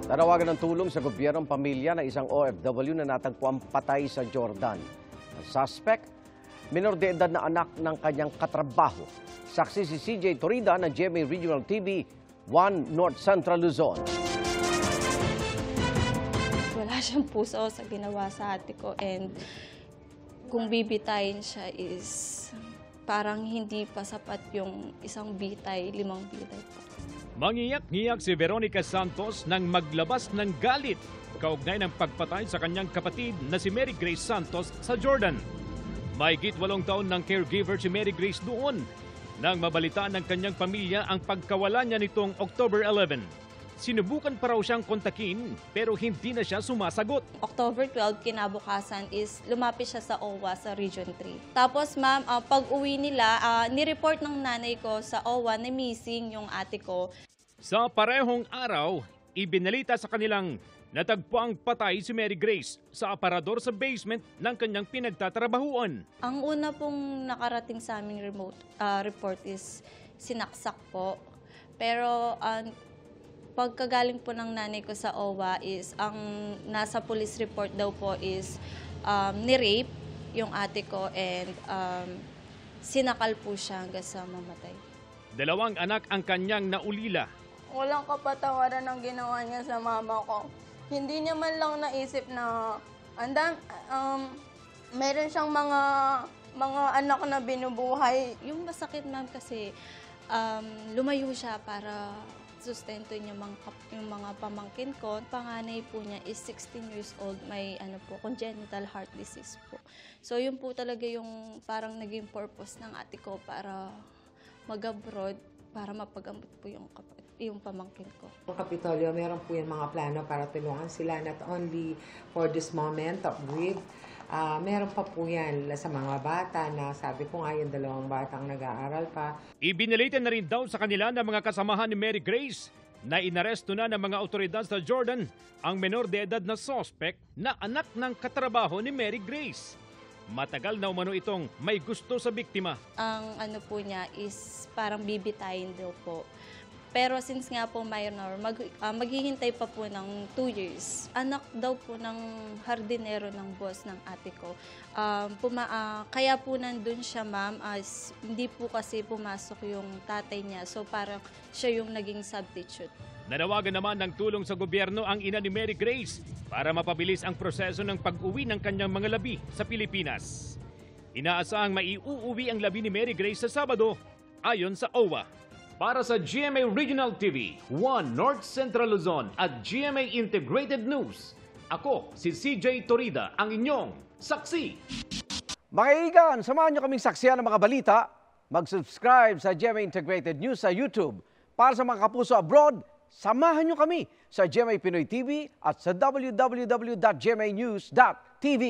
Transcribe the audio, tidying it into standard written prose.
Nanawagan ng tulong sa gobyernong pamilya na isang OFW na natagpuan patay sa Jordan. Ang suspect, minor de edad na anak ng kanyang katrabaho. Saksi si CJ Torida ng GMA Regional TV, 1 North Central Luzon. Wala siyang puso sa ginawa sa ate ko, and kung bibitayin siya is parang hindi pa sapat yung isang bitay, 5 bitay po. Mangiyak-ngiyak si Veronica Santos nang maglabas ng galit kaugnay ng pagpatay sa kanyang kapatid na si Mary Grace Santos sa Jordan. Mahigit 8 taon ng caregiver si Mary Grace doon nang mabalitaan ng kanyang pamilya ang pagkawala niya nitong October 11. Sinubukan pa raw siyang kontakin pero hindi na siya sumasagot. October 12, kinabukasan is lumapit siya sa OWA sa Region 3. Tapos ma'am, pag uwi nila, nireport ng nanay ko sa OWA na missing yung ate ko. Sa parehong araw, ibinalita sa kanilang natagpuang patay si Mary Grace sa aparador sa basement ng kanyang pinagtatrabahuan. Ang una pong nakarating sa aming report is sinaksak po. Pero pagkagaling po ng nanay ko sa OWA is ang nasa police report daw po is ni-rape yung ate ko, and sinakal po siya hanggang sa mamatay. 2 anak ang kanyang naulila. Walang kapatawaran ang ginawa niya sa mama ko. Hindi niya man lang naisip na meron siyang mga anak na binubuhay. Yung masakit ma'am kasi lumayo siya para sustento niya yung mga pamangkin ko. Panganay po niya is 16 years old, may congenital heart disease po. So yun po talaga yung parang naging purpose ng ate ko para mag-abroad, para mapagamot po yung pamangkin ko. Ang Kapitolyo, meron po yung mga plano para tulungan sila not only for this moment of grief, meron pa po yan sa mga bata na sabi ko nga yung 2 batang nag-aaral pa. Ibinalita na rin daw sa kanila ng mga kasamahan ni Mary Grace na inaresto na ng mga otoridad sa Jordan ang menor de edad na suspect na anak ng katrabaho ni Mary Grace. Matagal na umano itong may gusto sa biktima. Ang po niya is parang bibitayin daw po. Pero since nga po minor, maghihintay pa po ng 2 years. Anak daw po ng hardinero ng boss ng ate ko. Kaya po nandun siya ma'am, hindi po kasi pumasok yung tatay niya. So parang siya yung naging substitute. Nanawagan naman ng tulong sa gobyerno ang ina ni Mary Grace para mapabilis ang proseso ng pag-uwi ng kanyang mga labi sa Pilipinas. Inaasahang maiuuwi ang labi ni Mary Grace sa Sabado ayon sa OWA. Para sa GMA Regional TV, 1 North Central Luzon at GMA Integrated News, ako si CJ Torida, ang inyong saksi. Mga kaibigan, samahan niyo kaming saksiyan ng mga balita. Mag-subscribe sa GMA Integrated News sa YouTube. Para sa mga kapuso abroad, samahan niyo kami sa GMA Pinoy TV at sa www.gmanews.tv.